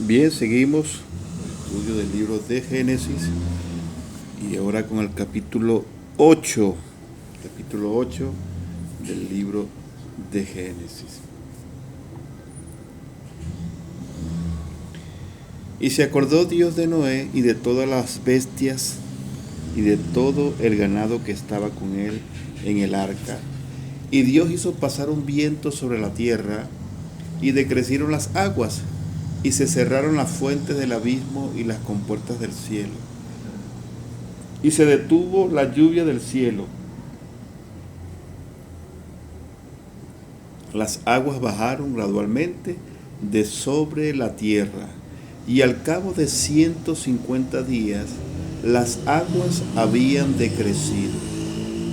Bien, seguimos el estudio del libro de Génesis y ahora con el capítulo 8 del libro de Génesis. Y se acordó Dios de Noé y de todas las bestias y de todo el ganado que estaba con él en el arca. Y Dios hizo pasar un viento sobre la tierra y decrecieron las aguas y se cerraron las fuentes del abismo y las compuertas del cielo. Y se detuvo la lluvia del cielo. Las aguas bajaron gradualmente de sobre la tierra, y al cabo de 150 días las aguas habían decrecido.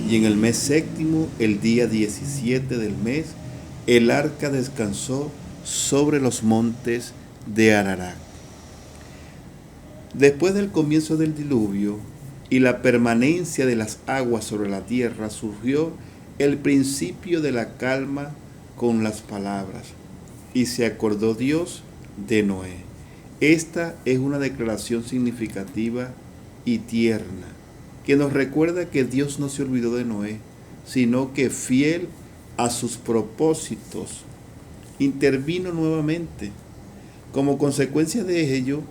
Y en el mes séptimo, el día 17 del mes, el arca descansó sobre los montes de Ararat. Después del comienzo del diluvio y la permanencia de las aguas sobre la tierra, surgió el principio de la calma con las palabras: y se acordó Dios de Noé. Esta es una declaración significativa y tierna que nos recuerda que Dios no se olvidó de Noé, sino que fiel a sus propósitos, intervino nuevamente. Como consecuencia de ello,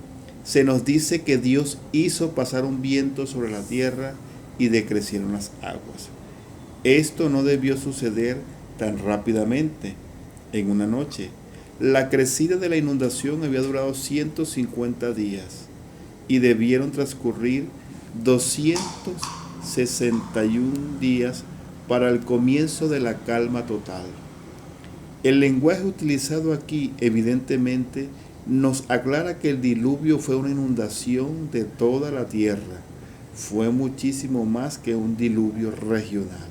se nos dice que Dios hizo pasar un viento sobre la tierra y decrecieron las aguas. Esto no debió suceder tan rápidamente, en una noche. La crecida de la inundación había durado 150 días y debieron transcurrir 261 días para el comienzo de la calma total. El lenguaje utilizado aquí evidentemente nos aclara que el diluvio fue una inundación de toda la tierra. Fue muchísimo más que un diluvio regional.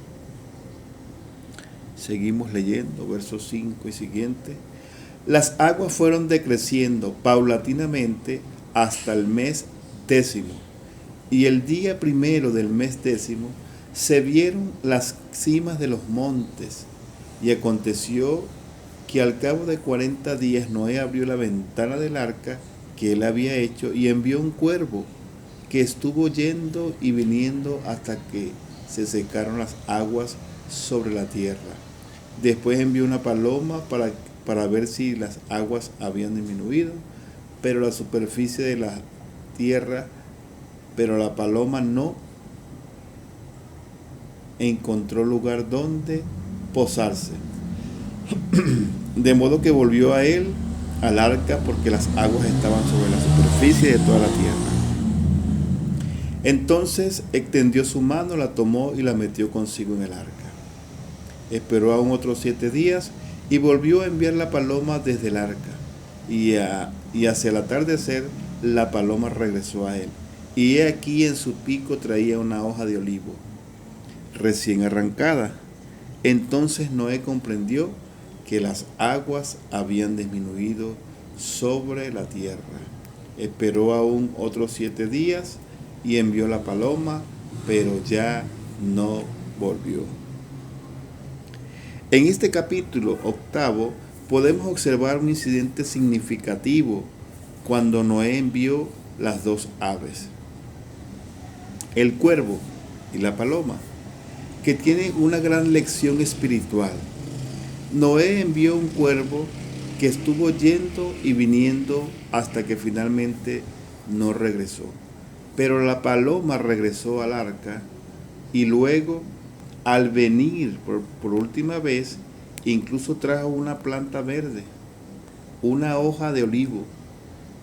Seguimos leyendo, versos 5 y siguiente. Las aguas fueron decreciendo paulatinamente hasta el mes 10, y el día 1 del mes 10 se vieron las cimas de los montes. Y aconteció que al cabo de 40 días Noé abrió la ventana del arca que él había hecho y envió un cuervo que estuvo yendo y viniendo hasta que se secaron las aguas sobre la tierra. Después envió una paloma para ver si las aguas habían disminuido, pero la superficie de la tierra, pero la paloma no encontró lugar donde posarse. De modo que volvió a él al arca, porque las aguas estaban sobre la superficie de toda la tierra. Entonces extendió su mano, la tomó y la metió consigo en el arca. Esperó aún otros 7 días y volvió a enviar la paloma desde el arca. Y hacia el atardecer la paloma regresó a él. Y he aquí en su pico traía una hoja de olivo recién arrancada. Entonces Noé comprendió que las aguas habían disminuido sobre la tierra. Esperó aún otros 7 días y envió la paloma, pero ya no volvió. En este capítulo 8 podemos observar un incidente significativo cuando Noé envió las dos aves, el cuervo y la paloma, que tienen una gran lección espiritual. Noé envió un cuervo que estuvo yendo y viniendo hasta que finalmente no regresó. Pero la paloma regresó al arca y luego, al venir por última vez, incluso trajo una planta verde, una hoja de olivo.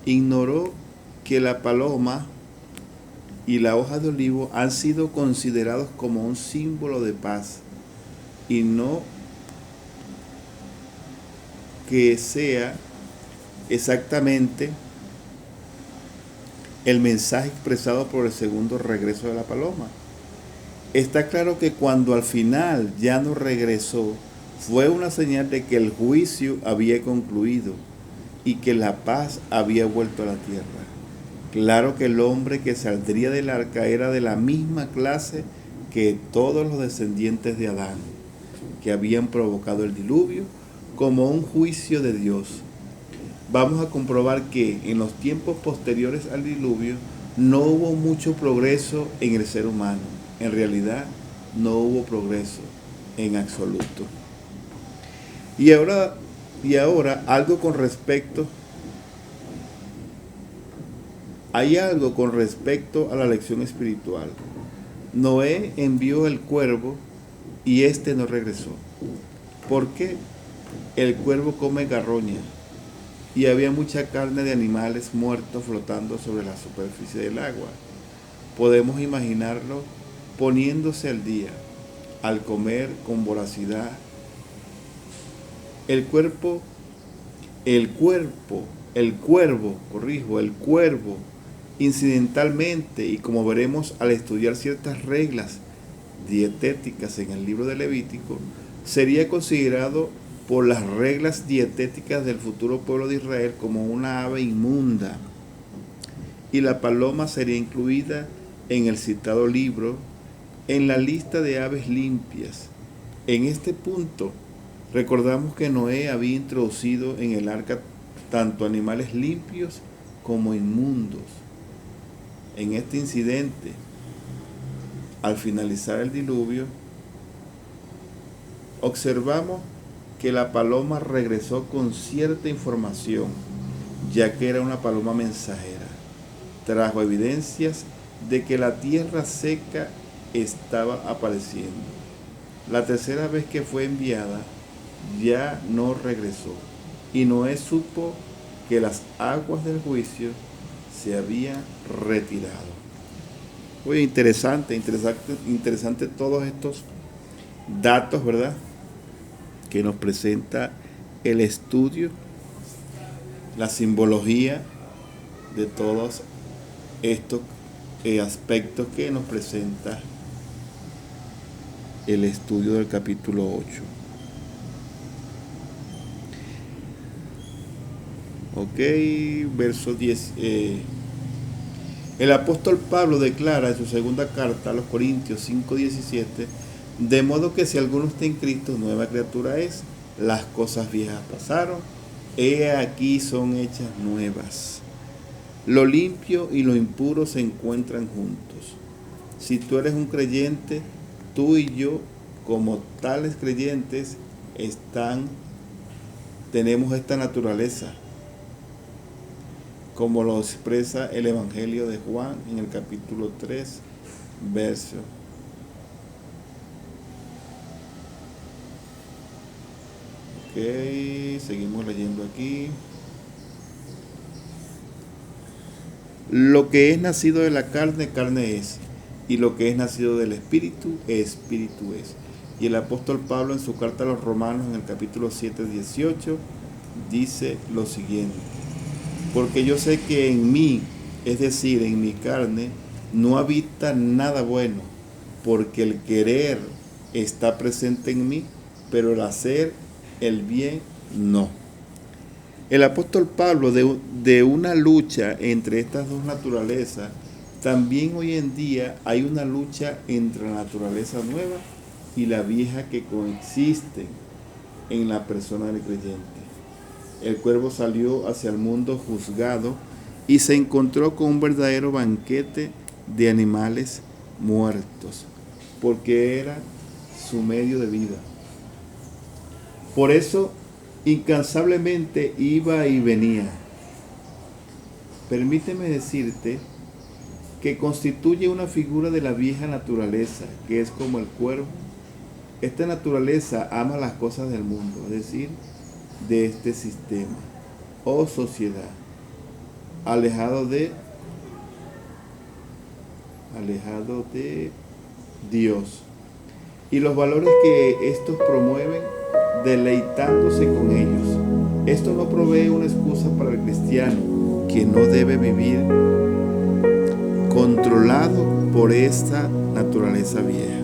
Ignoró que la paloma y la hoja de olivo han sido considerados como un símbolo de paz, y no que sea exactamente el mensaje expresado por el segundo regreso de la paloma. Está claro que cuando al final ya no regresó, fue una señal de que el juicio había concluido y que la paz había vuelto a la tierra. Claro que el hombre que saldría del arca era de la misma clase que todos los descendientes de Adán, que habían provocado el diluvio como un juicio de Dios. vamos a comprobar que en los tiempos posteriores al diluvio no hubo mucho progreso en el ser humano. En realidad, no hubo progreso en absoluto. Y ahora hay algo con respecto a la lección espiritual. Noé envió el cuervo y éste no regresó. ¿Por qué? El cuervo come carroña y había mucha carne de animales muertos flotando sobre la superficie del agua. Podemos imaginarlo poniéndose al día, al comer con voracidad. El cuervo, incidentalmente, y como veremos al estudiar ciertas reglas dietéticas en el libro de Levítico, sería considerado por las reglas dietéticas del futuro pueblo de Israel como una ave inmunda, y la paloma sería incluida en el citado libro en la lista de aves limpias. En este punto, recordamos que Noé había introducido en el arca tanto animales limpios como inmundos. En este incidente, al finalizar el diluvio, observamos que la paloma regresó con cierta información, ya que era una paloma mensajera. Trajo evidencias de que la tierra seca estaba apareciendo. La tercera vez que fue enviada, ya no regresó, y Noé supo que las aguas del juicio se habían retirado. Muy interesante todos estos datos, ¿verdad?, que nos presenta el estudio, la simbología de todos estos aspectos que nos presenta el estudio del capítulo 8. Verso 10. El apóstol Pablo declara en su segunda carta a los Corintios 5:17: de modo que si alguno está en Cristo, nueva criatura es, las cosas viejas pasaron, he aquí son hechas nuevas. Lo limpio y lo impuro se encuentran juntos. Si tú eres un creyente, tú y yo, como tales creyentes, tenemos esta naturaleza, como lo expresa el Evangelio de Juan en el capítulo 3, verso. Seguimos leyendo aquí. Lo que es nacido de la carne, carne es, y lo que es nacido del espíritu, espíritu es. Y el apóstol Pablo en su carta a los Romanos en el capítulo 7:18 dice lo siguiente: porque yo sé que en mí, es decir, en mi carne, no habita nada bueno, porque el querer está presente en mí, pero el hacer el bien no. El apóstol Pablo de una lucha entre estas dos naturalezas, también hoy en día hay una lucha entre la naturaleza nueva y la vieja que coexisten en la persona del creyente. El cuervo salió hacia el mundo juzgado y se encontró con un verdadero banquete de animales muertos, porque era su medio de vida. Por eso, incansablemente iba y venía. Permíteme decirte que constituye una figura de la vieja naturaleza, que es como el cuervo. Esta naturaleza ama las cosas del mundo, es decir, de este sistema o sociedad, alejado de Dios y los valores que estos promueven, deleitándose con ellos. Esto no provee una excusa para el cristiano, que no debe vivir controlado por esta naturaleza vieja.